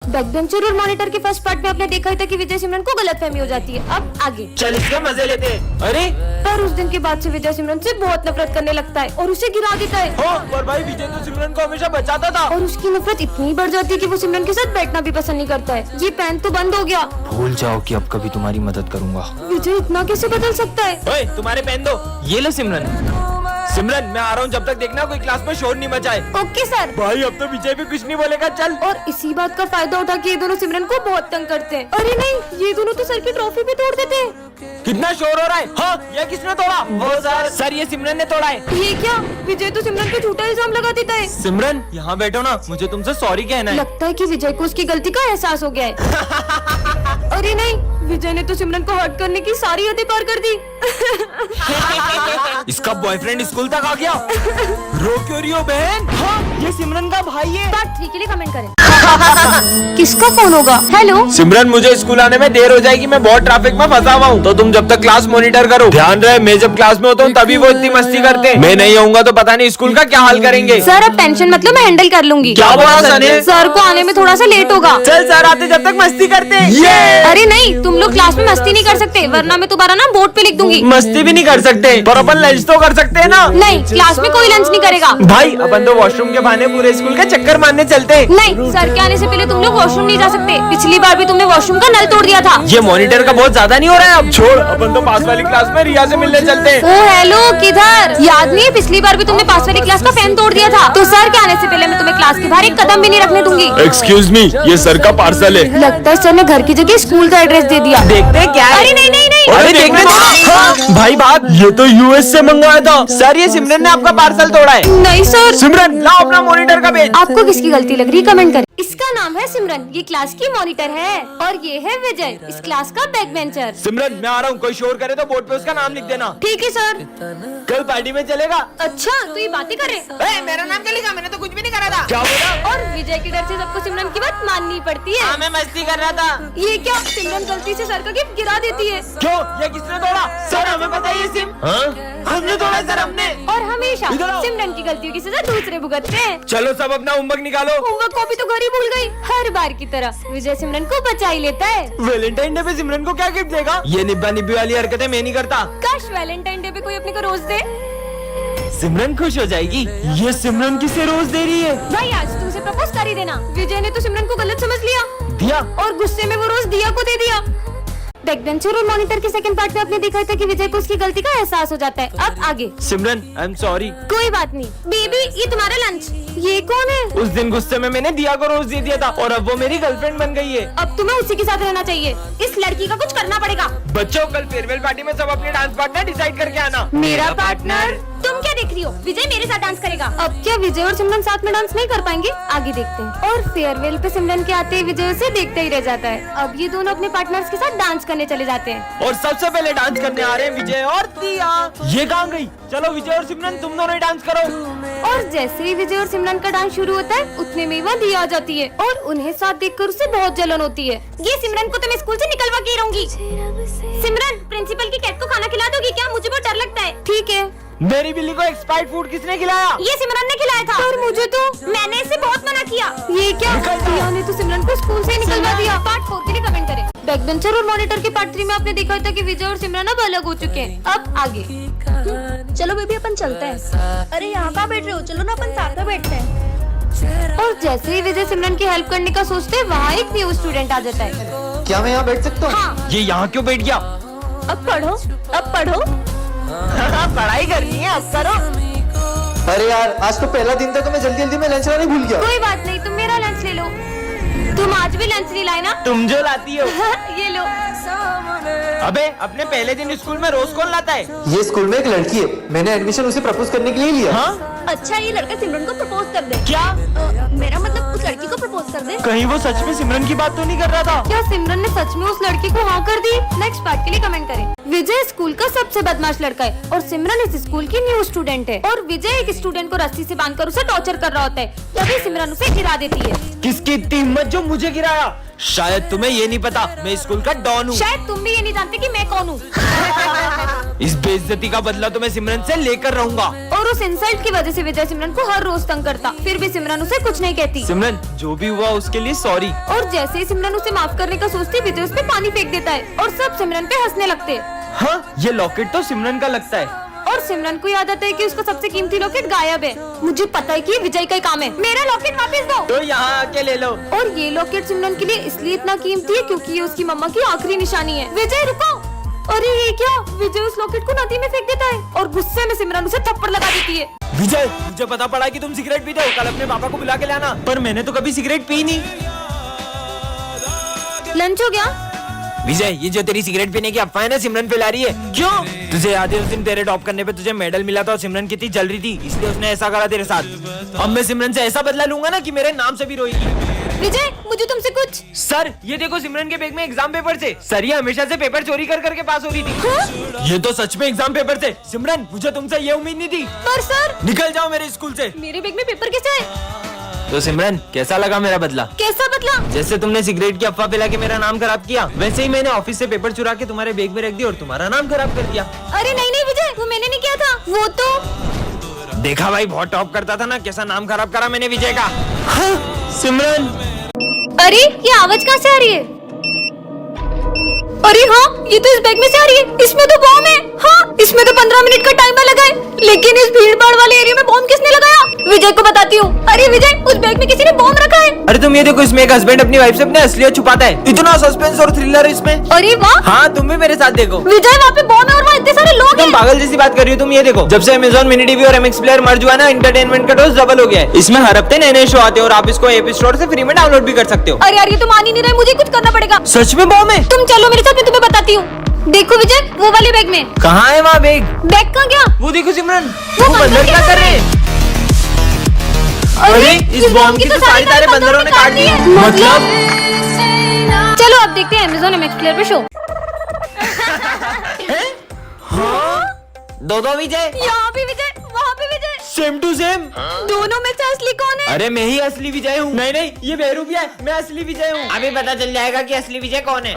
Backbencher और monitor के first part में आपने देखा ही था कि विजय सिमरन को गलतफहमी हो जाती है। अब आगे चल इसका मजे लेते हैं। अरे पर उस दिन के बाद से विजय सिमरन से बहुत नफरत करने लगता है और उसे गिरा देता है। हो, पर भाई विजय तो सिमरन को हमेशा बचाता था। और उसकी नफरत इतनी बढ़ जाती है कि वो सिमरन के साथ बैठना भी पसंद नहीं करता है। ये पेन तो बंद हो गया। भूल जाओ कि अब कभी तुम्हारी मदद करूंगा। विजय इतना कैसे बदल सकता है? ओए, तुम्हारे पेन दो। ये लो सिमरन। सिमरन मैं आ रहा हूँ, जब तक देखना कोई क्लास में शोर नहीं मचाए। Okay sir. भाई अब तो विजय भी कुछ नहीं बोलेगा। चल। और इसी बात का फायदा उठा के ये दोनों सिमरन को बहुत तंग करते हैं। अरे नहीं, ये दोनों तो सर की ट्रॉफी भी तोड़ देते हैं। कितना शोर हो रहा है? हाँ, ये किसने तोड़ा? वो सर ये सिमरन ने तोड़ा है। ये क्या? विजय तो सिमरन पे झूठा इल्जाम लगा देता है। सिमरन यहाँ बैठो ना, मुझे तुमसे सॉरी कहना है। लगता है कि विजय को उसकी गलती का एहसास हो गया है। अरे नहीं, विजय ने तो सिमरन को हर्ट करने की सारी हदें पार कर दी। इसका बॉयफ्रेंड स्कूल तक आ गया। रो क्यों रही हो बहन? हाँ, ये सिमरन का भाई है। पार्ट 3 के लिए कमेंट करें। किसका फोन होगा? हेलो सिमरन, मुझे स्कूल आने में देर हो जाएगी, मैं बहुत ट्रैफिक में फंसा हुआ हूँ, तो तुम जब तक क्लास मॉनिटर करो। ध्यान रहे, मैं जब क्लास में होता हूँ तभी वो इतनी मस्ती करते हैं। मैं नहीं आऊंगा तो पता नहीं स्कूल का क्या हाल करेंगे। सर, अब टेंशन मतलब मैं हैंडल कर लूंगी। क्या बोला सर ने? सर को आने में थोड़ा सा लेट होगा। चल सर आते जब तक मस्ती करते हैं। अरे नहीं, तुम लोग क्लास में मस्ती नहीं कर सकते, वरना मैं तुम्हारा नाम बोर्ड पे लिख दूंगी। मस्ती भी नहीं कर सकते, पर अपन लंच तो कर सकते हैं ना। नहीं, क्लास में कोई लंच नहीं करेगा। भाई अपन तो वॉशरूम के बहाने पूरे स्कूल का चक्कर मारने चलते हैं। नहीं, सर के आने से पहले तुम लोग वॉशरूम नहीं जा सकते। पिछली बार भी तुमने वॉशरूम का नल तोड़ दिया था। ये मॉनिटर का बहुत ज्यादा नहीं हो रहा है? अब छोड़, अपन तो पास वाली क्लास में रिया से मिलने चलते हैं। ओ हेलो, किधर? याद नहीं है पिछली बार भी तुमने पास वाली क्लास का फैन तोड़ दिया था? तो सर के आने से पहले मैं तुम्हें क्लास के बाहर एक कदम भी नहीं रखने दूंगी। एक्सक्यूज मी, ये सर का पार्सल है। लगता है सर ने घर की जगह स्कूल का एड्रेस दे दिया। देखते हैं क्या है। अरे नहीं नहीं नहीं, अरे देखने दो। हाँ, भाई बात, ये तो यूएस से मंगवाया था। सर ये सिमरन ने आपका पार्सल तोड़ा है। नहीं सर। सिमरन लाओ अपना मॉनिटर का पेज। आपको किसकी गलती लग रही है कमेंट करें। इसका नाम है सिमरन, ये क्लास की मॉनिटर है, और ये है विजय, इस क्लास का बैक बेंचर। सिमरन मैं आ रहा हूँ, कोई शोर करे तो बोर्ड पे उसका नाम लिख देना। ठीक है सर। कल पार्टी में चलेगा? अच्छा, तो ये बातें करे। मेरा नाम क्या लिखा? मैंने तो कुछ भी नहीं करा था। क्या बोला? और विजय के डर से सबको सिमरन की बात माननी पड़ती है। हाँ, मैं मस्ती कर रहा था। ये क्या? सिमरन गलती से सर का गिफ्ट गिरा देती है। क्यों? ये किसने तोड़ा? सर हमें पता है ये सिम। हमने तोड़ा सर, हमने। और हमेशा इधर आओ। सिमरन की गलतियों की सजा दूसरे भुगतते हैं। चलो सब अपना होमवर्क निकालो। होमवर्क कॉपी तो घर ही भूल गई। हर बार की तरह विजय सिमरन को बचा ही लेता है। वैलेंटाइन डे पे सिमरन को क्या गिफ्ट देगा? ये निब्बा निब्बी वाली हरकतें मैं नहीं करता। काश वैलेंटाइन डे पे कोई अपने को रोज दे। सिमरन खुश हो जाएगी। ये सिमरन किसे रोज दे रही है? भाई आज तुमसे प्रपोज कर ही देना। विजय ने तो सिमरन को गलत समझ लिया दिया। और गुस्से में वो रोज दिया को दे दिया। बैकबेंचर और मॉनिटर के सेकंड पार्ट में आपने देखा था कि विजय को उसकी गलती का एहसास हो जाता है। अब आगे। सिमरन आई एम सॉरी। कोई बात नहीं बेबी, ये तुम्हारा लंच। ये कौन है? उस दिन गुस्से में मैंने दिया को रोज दे दिया था और अब वो मेरी गर्लफ्रेंड बन गई है। अब तुम्हें उसी के साथ रहना चाहिए। इस लड़की का कुछ करना पड़ेगा। बच्चों कल फेयरवेल पार्टी में सब अपने डांस पार्टनर डिसाइड करके आना। मेरा पार्टनर? तुम क्या देख रही हो? विजय मेरे साथ डांस करेगा। अब क्या विजय और सिमरन साथ में डांस नहीं कर पाएंगे? आगे देखते हैं। और फेयरवेल पे सिमरन के आते ही विजय उसे देखते ही रह जाता है। अब ये दोनों अपने पार्टनर्स के साथ डांस करने चले जाते हैं। और सबसे पहले डांस करने आ रहे हैं विजय और दिया। ये कहाँ गई? चलो विजय और सिमरन तुम दोनों ही डांस करो। और जैसे ही विजय और सिमरन का डांस शुरू होता है, उतने में वह दिया आ जाती है और उन्हें साथ देखकर उसे बहुत जलन होती है। ये सिमरन को तो मैं स्कूल से निकलवा के ही रहूंगी। सिमरन, प्रिंसिपल की कैट को खाना खिला दोगी क्या? मुझे बहुत डर लगता है। ठीक है। मेरी बिल्ली को एक्सपायर्ड फूड किसने खिलाया? ये सिमरन ने खिलाया था। और मुझे तो मैंने इसे बहुत मना किया। ये क्या? दिया ने तो सिमरन को स्कूल से ही निकलवा दिया। पार्ट 4 के लिए कमेंट करें। बैकबेंचर और मॉनिटर के पार्ट 3 में आपने देखा था कि विजय और सिमरन अब अलग हो चुके हैं। अब आगे। चलो बेबी अपन चलते हैं। अरे यहाँ कहाँ बैठ रहे हो? चलो ना अपन साथ में बैठते हैं। और जैसे ही विजय सिमरन की हेल्प करने का सोचते हैं, वहाँ एक न्यू स्टूडेंट आ जाता है। क्या मैं यहाँ बैठ सकता हूँ? हाँ। ये यहाँ क्यों बैठ गया? अब पढ़ो, अब पढ़ो। पढ़ाई करनी है, अब करो। अरे यार, आज तो पहला दिन था तो मैं जल्दी जल्दी में लंच लाने भूल गया। कोई बात नहीं, तुम मेरा लंच ले लो। तुम आज भी लंच नहीं लाए ना? तुम जो लाती हो। ये लो। अबे अपने पहले दिन स्कूल में रोज कौन लाता है? ये स्कूल में एक लड़की है, मैंने एडमिशन उसे प्रपोज करने के लिए लिया। हाँ? अच्छा ये लड़का सिमरन को प्रपोज कर दे। क्या? मेरा मतलब उस लड़की को प्रपोज कर दे। कहीं वो सच में सिमरन की बात तो नहीं कर रहा था? क्या सिमरन ने सच में उस लड़की को हाँ कर दी? नेक्स्ट पार्ट के लिए कमेंट करें। विजय स्कूल का सबसे बदमाश लड़का है और सिमरन इस स्कूल की न्यू स्टूडेंट है। और विजय एक स्टूडेंट को रस्सी से बांधकर उसे टॉर्चर कर रहा होता है, तभी सिमरन उसे गिरा देती है। किसकी इतनी हिम्मत जो मुझे गिराया? शायद तुम्हें ये नहीं पता, मैं स्कूल का डॉन हूँ। शायद तुम भी ये नहीं जानते कि मैं कौन हूँ। इस बेइज्जती का बदला तो मैं सिमरन से लेकर रहूंगा। और उस इंसल्ट की वजह से विजय सिमरन को हर रोज तंग करता, फिर भी सिमरन उसे कुछ नहीं कहती। सिमरन जो भी हुआ उसके लिए सॉरी। और जैसे ही सिमरन उसे माफ करने का सोचती, विजय उस पे पानी फेंक देता है और सब सिमरन पे हंसने लगते हैं। हाँ, ये लॉकेट तो सिमरन का लगता है। और सिमरन को याद आता है कि उसका सबसे कीमती लॉकेट गायब है। मुझे पता है कि ये विजय का ही काम है, मेरा लॉकेट वापस दो। तो यहाँ आके ले लो। और ये लॉकेट सिमरन के लिए इसलिए इतना कीमती है क्योंकि ये उसकी मम्मा की आखिरी निशानी है। विजय रुको। अरे ये क्या? विजय उस लॉकेट को नदी में फेंक देता है और गुस्से में सिमरन उसे थप्पड़ लगा देती है। विजय, मुझे पता पड़ा कि तुम सिगरेट पीते हो, कल अपने पापा को बुला के लाना। पर मैंने तो कभी सिगरेट पी नहीं। लंच हो गया? विजय, ये जो तेरी सिगरेट पीने की अफवाह है ना, सिमरन फैला रही है। क्यों? तुझे याद है उस दिन तेरे टॉप करने पे तुझे मेडल मिला था और सिमरन कितनी जल रही थी, इसलिए उसने ऐसा करा तेरे साथ। अब मैं सिमरन से ऐसा बदला लूंगा ना कि मेरे नाम से भी रोएगी। विजय, मुझे तुमसे कुछ। सर, ये देखो सिमरन के बैग में एग्जाम पेपर थे। सर, ये हमेशा से पेपर चोरी कर करके पास हो रही थी। हाँ? ये तो सच में एग्जाम पेपर थे। सिमरन, मुझे तुमसे ये उम्मीद नहीं थी। पर सर, निकल जाओ मेरे स्कूल से। मेरे बैग में पेपर कैसे है? तो सिमरन, कैसा लगा मेरा बदला? कैसा बदला? जैसे तुमने सिगरेट की अफवाह फैला के मेरा नाम खराब किया, वैसे ही मैंने ऑफिस से पेपर चुरा के तुम्हारे बैग में रख दिया और तुम्हारा नाम खराब कर दिया। अरे नहीं नहीं विजय, वो मैंने नहीं किया था। वो तो देखा भाई, बहुत टॉप करता था ना, कैसा नाम खराब करा मैंने विजय का। हाँ, सिमरन। अरे ये आवाज कहाँ से आ रही है? अरे हाँ, ये तो इस बैग में से आ रही है। इसमें तो बॉम्ब है। हाँ, इसमें तो 15 मिनट का टाइमर लगा है, लेकिन इस भीड़ भाड़ वाले एरिया में बॉम्ब किसने लगाया? विजय को बताती हूँ। अरे विजय, उस बैग में किसी ने बॉम्ब रखा है। अरे तुम ये देखो, इसमें एक हस्बैंड अपनी वाइफ से अपने असलियत छुपाता है। इतना सस्पेंस और थ्रिलर है इसमें। अरे वाह। हाँ, तुम भी मेरे साथ देखो। विजय, वहाँ पे बॉम्ब है और वहाँ इतने सारे लोग तुम हैं। पागल जैसी बात कर रही हो। तुम ये देखो, जब से अमेज़न मिनी टीवी और एमएक्स प्लेयर मर्ज हुआ ना, एंटरटेनमेंट का डोज डबल हो गया है। इसमें हर हफ्ते नए नए शो आते हैं और आप इसको एपी स्टोर से फ्री में डाउनलोड भी कर सकते हो। अरे यार, ये तो मान ही नहीं रहे, मुझे कुछ करना पड़ेगा। सच में बॉम्ब है? तुम चलो मेरे साथ, मैं तुम्हें बताती हूँ। देखो विजय, वो वाले बैग में। कहाँ है वहाँ बैग? बैग कहाँ गया? वो देखो सिमरन, वो वो बंदर क्या कर रहे हैं? अरे इस बॉम्ब की तो सारी तारे बंदरों ने काट दी है। मतलब? चलो अब देखते हैं अमेज़न एमएक्स प्लेयर पे शो। दो विजय। यहाँ भी विजय, वहाँ भी विजय। Same to same. दोनों में से असली कौन है? अरे मैं ही असली विजय हूँ। नहीं नहीं, ये बेहरूपिया है, मैं असली विजय हूँ। अभी पता चल जाएगा कि असली विजय कौन है।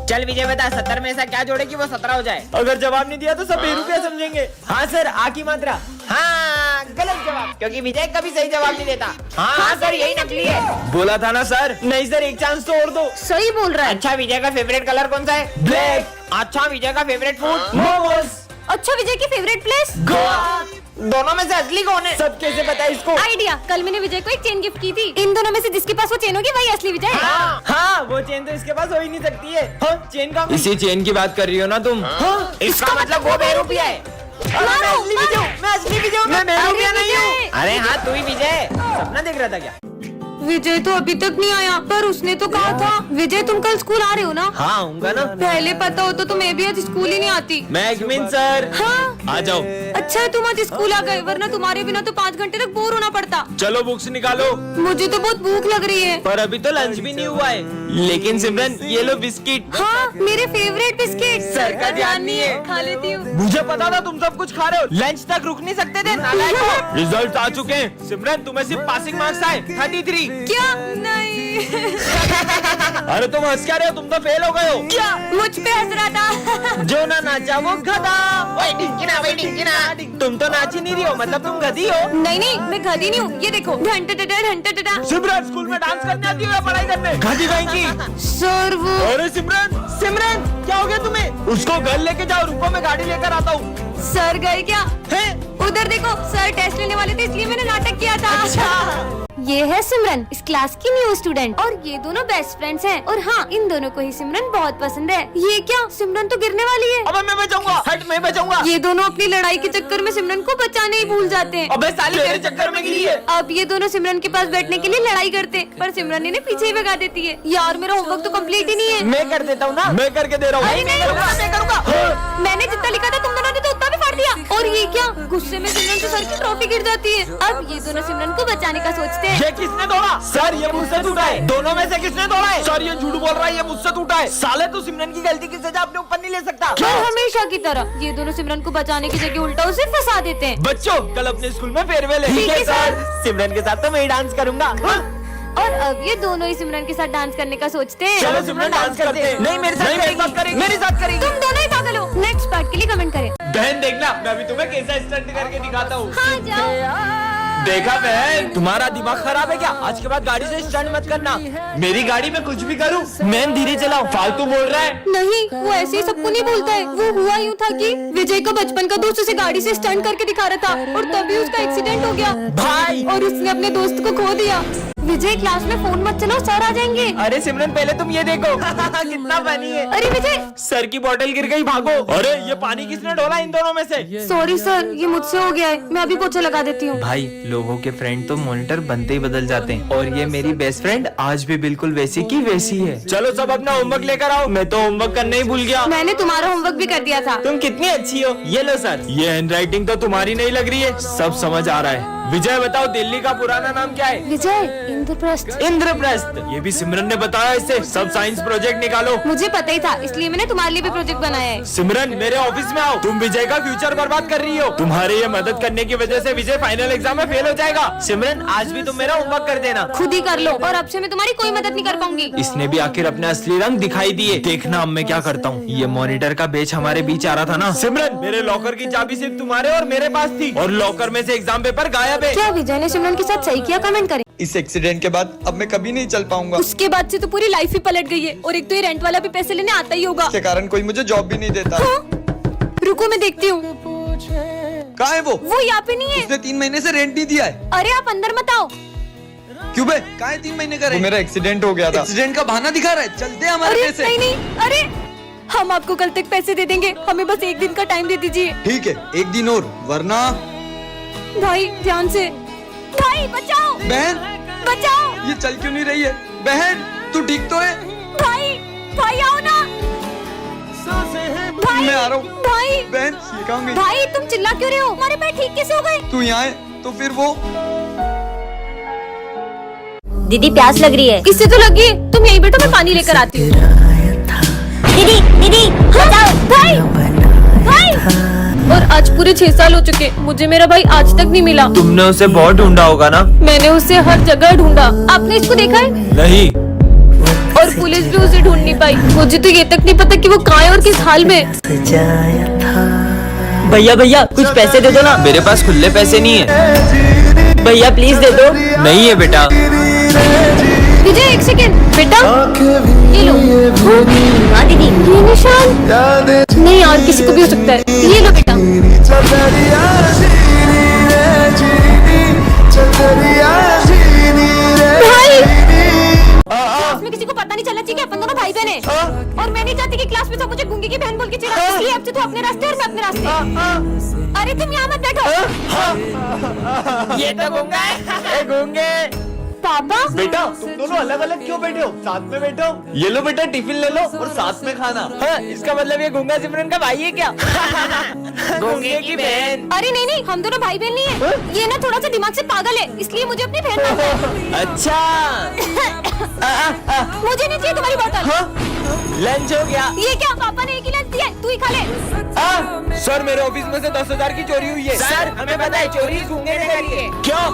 चल विजय बता, 70 में ऐसा क्या जोड़े कि वो 17 हो जाए? अगर जवाब नहीं दिया तो सब बेरूपिया समझेंगे। हाँ सर, आ की मात्रा। हाँ, गलत जवाब, क्योंकि विजय कभी सही जवाब नहीं देता। हाँ सर, यही नकली है। बोला था ना सर। नहीं सर, एक चांस तो और दो। सही बोल रहा है। अच्छा, विजय का फेवरेट कलर कौन सा है? ब्लैक। अच्छा, विजय का फेवरेट फूड? मोमोज। अच्छा, विजय की फेवरेट प्लेस? गोवा। दोनों में से असली कौन है? सब कैसे पता इसको? आइडिया, कल मैंने विजय को एक चेन गिफ्ट की थी। इन दोनों में से जिसके पास वो चेन होगी वही असली विजय है। हाँ, वो चेन तो इसके पास हो ही नहीं सकती है। हाँ, चेन का इसी चेन की बात कर रही हो ना तुम? हाँ, इसका मतलब वो बेरूपिया है। मैं असली विजय हूँ, मैं असली विजय हूँ, मैं बेरूपिया नहीं हूँ। अरे हाँ, तू ही विजय। सपना देख रहा था क्या? विजय तो अभी तक नहीं आया, पर उसने तो कहा था। विजय, तुम कल स्कूल आ रहे हो ना? हाँ, आऊंगा ना। पहले पता होता तो मैं भी आज स्कूल ही नहीं आती। मैगमिन सर। हाँ, आ जाओ। अच्छा है तुम आज स्कूल आ गए, वरना तुम्हारे बिना तो 5 घंटे तक बोर होना पड़ता। चलो बुक्स निकालो। मुझे तो बहुत भूख लग रही है। पर अभी तो लंच भी नहीं हुआ है। लेकिन सिमरन, ये लो बिस्किट। हाँ, मेरे फेवरेट बिस्किट। सर का ध्यान नहीं है। खा लेती हूँ। मुझे पता था तुम सब कुछ खा रहे हो। लंच तक रुक नहीं सकते थे, नालायक। रिजल्ट आ चुके हैं सिमरन, तुम्हें सिर्फ पासिंग मार्क्स आए 33। क्या? नहीं। अरे तुम हंस क्या रहे हो? तुम तो फेल हो गए हो। क्या? मुझ पे हंस रहा था। जो ना नाचा वो गधा। वही ढिंकिना। तुम तो नाच ही नहीं रही हो, मतलब तुम गधी हो। नहीं नहीं, मैं गधी नहीं हूँ। ये देखो, घंटा। सिमरन, स्कूल में डांस करने आती हो या पढ़ाई करने? गधी बहन की। सर वो। अरे सिमरन क्या हो गया तुम्हें? उसको घर लेके जाओ, रुको मैं गाड़ी लेकर आता हूँ। सर गए क्या? है? उधर देखो, सर टेस्ट लेने वाले थे, इसलिए मैंने नाटक किया था। अच्छा। ये है सिमरन, इस क्लास की न्यू स्टूडेंट, और ये दोनों बेस्ट फ्रेंड्स हैं। और हाँ, इन दोनों को ही सिमरन बहुत पसंद है। ये क्या? सिमरन तो गिरने वाली है। अबे मैं बचाऊंगा। हट, मैं बचाऊंगा। ये दोनों अपनी लड़ाई के चक्कर में सिमरन को बचाने ही भूल जाते हैं। अबे साली, तेरे चक्कर में गिरी है। अब ये दोनों सिमरन के पास बैठने के लिए लड़ाई करते हैं, पर सिमरन इन्हें पीछे ही भगा देती है। यार, मेरा होमवर्क तो कंप्लीट ही नहीं है। मैं कर देता हूँ ना। मैं करके दे रहा हूँ। अरे नहीं, मैं करूँगा। मैंने जितना लिखा था तुम दोनों ने तो उतना भी फाड़ दिया। और ये क्या? गुस्से में सिमरन के सर की ट्रॉफी गिर जाती है। अब ये दोनों सिमरन को बचाने का सोचते हैं। ये किसने तोड़ा? सर, ये मुझसे टूटा है। दोनों में से किसने तोड़ा है? सर, ये झूठ बोल रहा है, ये मुझसे टूटा है। साले, तू सिमरन की गलती की सजा अपने ऊपर नहीं ले सकता। पर हमेशा की तरह ये दोनों सिमरन को बचाने की जगह उल्टा उसे फंसा देते हैं। बच्चों, कल अपने स्कूल में फेयरवेल है। ठीक है, सर। सिमरन के साथ तो मैं ही डांस करूंगा। और अब ये दोनों ही सिमरन के साथ डांस करने का सोचते हैं। चलो सिमरन डांस करते हैं। नहीं मेरे साथ करेगी। मेरे साथ करेगी। तुम दोनों ही पागल हो। नेक्स्ट पार्ट के लिए कमेंट करें। बहन देखना, मैं अभी तुम्हें कैसा स्टंट करके दिखाता हूँ। हाँ जाओ। देखा बहन, तुम्हारा दिमाग खराब है क्या? आज के बाद गाड़ी से स्टंट मत करना। मेरी गाड़ी में कुछ भी करूँ, मैं धीरे चलाओ। फालतू बोल रहा है। नहीं, वो ऐसे ही सबको नहीं बोलता है। वो हुआ यूँ था कि विजय का बचपन का दोस्त उसे गाड़ी से स्टंट करके दिखा रहा था और तभी उसका एक्सीडेंट हो गया भाई, और उसने अपने दोस्त को खो दिया। विजय क्लास में फोन मत चलाओ, सर आ जाएंगे। अरे सिमरन पहले तुम ये देखो कितना पानी है। अरे विजय, सर की बोतल गिर गई, भागो। अरे ये पानी किसने डोला इन दोनों में से? सॉरी सर, ये मुझसे हो गया है। मैं अभी पोछा लगा देती हूँ। भाई, लोगों के फ्रेंड तो मॉनिटर बनते ही बदल जाते हैं, और ये मेरी बेस्ट फ्रेंड आज भी बिल्कुल वैसी की वैसी है। चलो सब अपना होमवर्क लेकर आओ। मैं तो होमवर्क करने ही भूल गया। मैंने तुम्हारा होमवर्क भी कर दिया था। तुम कितनी अच्छी हो। ये लो सर। ये हैंडराइटिंग तो तुम्हारी नहीं लग रही है, सब समझ आ रहा है। विजय बताओ, दिल्ली का पुराना नाम क्या है? विजय, इंद्रप्रस्थ। इंद्रप्रस्थ। ये भी सिमरन ने बताया। इससे सब साइंस प्रोजेक्ट निकालो। मुझे पता ही था, इसलिए मैंने तुम्हारे लिए भी प्रोजेक्ट बनाया है। सिमरन मेरे ऑफिस में आओ। तुम विजय का फ्यूचर बर्बाद कर रही हो। तुम्हारे ये मदद करने की वजह से विजय फाइनल एग्जाम में फेल हो जाएगा। सिमरन आज भी तुम मेरा होमवर्क कर देना। खुद ही कर लो, और अब से मैं तुम्हारी कोई मदद नहीं कर पाऊंगी। इसने भी आखिर अपने असली रंग दिखाई दिए। देखना अब मैं क्या करता हूँ। ये मॉनिटर का बेच हमारे बीच आ रहा था ना। सिमरन, मेरे लॉकर की चाबी सिर्फ तुम्हारे और मेरे पास थी, और लॉकर में से एग्जाम पेपर गायब है। क्या विजय ने सिमरन के साथ सही किया? कमेंट करें। इस एक्सीडेंट के बाद अब मैं कभी नहीं चल पाऊंगा। उसके बाद से तो पूरी लाइफ ही पलट गई है, और एक तो ये रेंट वाला भी पैसे लेने आता ही होगा। इसके कारण कोई मुझे जॉब भी नहीं देता। हाँ? रुको मैं देखती हूँ। कहाँ है वो यहाँ पे नहीं है। उसने 3 महीने से रेंट नहीं दिया है। अरे आप अंदर मत आओ। क्यों बे? कहाँ है 3 महीने का रेंट? मेरा एक्सीडेंट हो गया था। एक्सीडेंट का बहाना दिखा रहा है। चलते हैं हमारे अरे पैसे। नहीं नहीं, अरे हम आपको कल तक पैसे दे देंगे, हमें बस एक दिन का टाइम दे दीजिए। ठीक है, एक दिन और, वरना। भाई ध्यान से। भाई बचाओ, बहन, बचाओ। ये चल क्यों नहीं रही है? बहन, तू ठीक तो है? भाई, भाई आओ ना। भाई, मैं आ रहा हूँ। भाई, बहन, ये कहाँ गई? भाई तुम चिल्ला क्यों रहे हो? हमारे पैर ठीक कैसे हो गए? तू यहाँ है तो फिर वो। दीदी प्यास लग रही है। इससे तो लगी है। तुम यहीं बैठो, मैं पानी लेकर आती हूँ। दीदी दीदी बचाओ। भाई, भाई। और आज पूरे 6 साल हो चुके, मुझे मेरा भाई आज तक नहीं मिला। तुमने उसे बहुत ढूंढा होगा ना? मैंने उसे हर जगह ढूंढा। आपने इसको देखा है? नहीं। और पुलिस भी उसे ढूंढ नहीं पाई। मुझे तो ये तक नहीं पता कि वो कहाँ है और किस हाल में। भैया भैया कुछ पैसे दे दो ना। मेरे पास खुले पैसे नहीं है। भैया प्लीज दे दो। नहीं है बेटा। विजय एक सेकेंड बेटा, ये लो। हाँ दीदी। ये निशान नहीं यार, किसी को भी हो सकता है। ये लो बेटा। भाई, क्लास में किसी को पता नहीं चलना चाहिए कि अपन दोनों भाई बहन हैं। और मैं नहीं चाहती कि क्लास में सब मुझे गूंगे की बहन बोल के चिढ़ाए। इसलिए अब से तू अपने रास्ते और मैं अपने रास्ते। अरे तुम यहाँ मत बैठो। ये तो गूंगा है। गूंगे। पापा, बेटा, तुम दोनों अलग अलग क्यों बैठे हो? साथ में बैठो। ये लो बेटा, टिफिन ले लो और साथ में खाना। हाँ, इसका मतलब ये गूंगा सिमरन का भाई है क्या? गूंगे की बहन। अरे नहीं नहीं, हम दोनों भाई बहन नहीं है। ये ना थोड़ा सा दिमाग से पागल है, इसलिए मुझे अपनी बहन मानता है। अच्छा। मुझे नहीं चाहिए तुम्हारी बोतल। लंच हो गया। ये क्या? पापा ने एक ही लंच दिया है, तू ही खा ले। सर, मेरे ऑफिस में से 10,000 की चोरी हुई है। सर, हमें पता है चोरी गूंगे ने करी है। क्यों?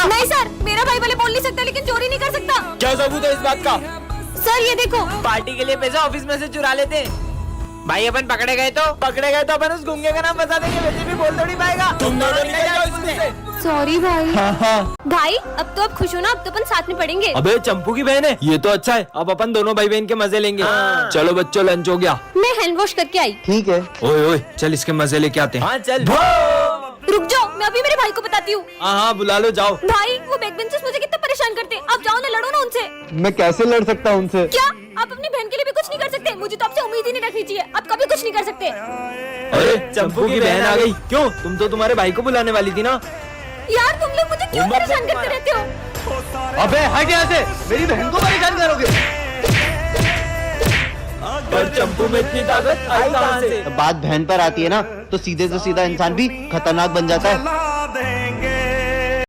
नहीं सर, मेरा भाई भले बोल नहीं सकता लेकिन चोरी नहीं कर सकता। क्या सबूत है इस बात का? सर ये देखो। पार्टी के लिए पैसा ऑफिस में से चुरा लेते हैं। भाई अपन पकड़े गए तो अपन उस गूंगे का नाम बता देंगे। वैसे भी बोल थोड़ी पाएगा। तुम दोनों निकल जाओ स्कूल से। सॉरी भाई। भाई अब तो आप खुश हो ना? अब तो अपन साथ में पढ़ेंगे। अबे चंपू की बहन है। ये तो अच्छा है, अब अपन दोनों भाई बहन के मजे लेंगे। चलो बच्चों, लंच हो गया। मैं हैंड वॉश करके आई। ठीक है। ओए ओए, चल इसके मजे लेके आते हैं। हाँ चल। रुक जाओ, मैं अभी मेरे भाई को बताती हूँ। हाँ, बुला लो, जाओ। भाई वो बैक बेंचर्स मुझे कितना परेशान करते हैं। आप जाओ ना, लड़ो ना उनसे। मैं कैसे लड़ सकता हूँ उनसे? क्या आप अपनी बहन के लिए भी कुछ नहीं कर सकते? मुझे तो आपसे उम्मीद ही नहीं रखनी चाहिए। आप कभी कुछ नहीं कर सकते। अरे चंपू की बहन आ गई। क्यों? तुम तो तुम्हारे भाई को बुलाने वाली थी ना? यार तुम लोग मुझे क्यों परेशान करते रहते हो? अबे हट यहाँ से, मेरी बहन को परेशान करोगे। पर चंपू में इतनी ताकत आई कहाँ से? बात बहन पर आती है ना, तो सीधे से सीधा इंसान भी खतरनाक बन जाता है।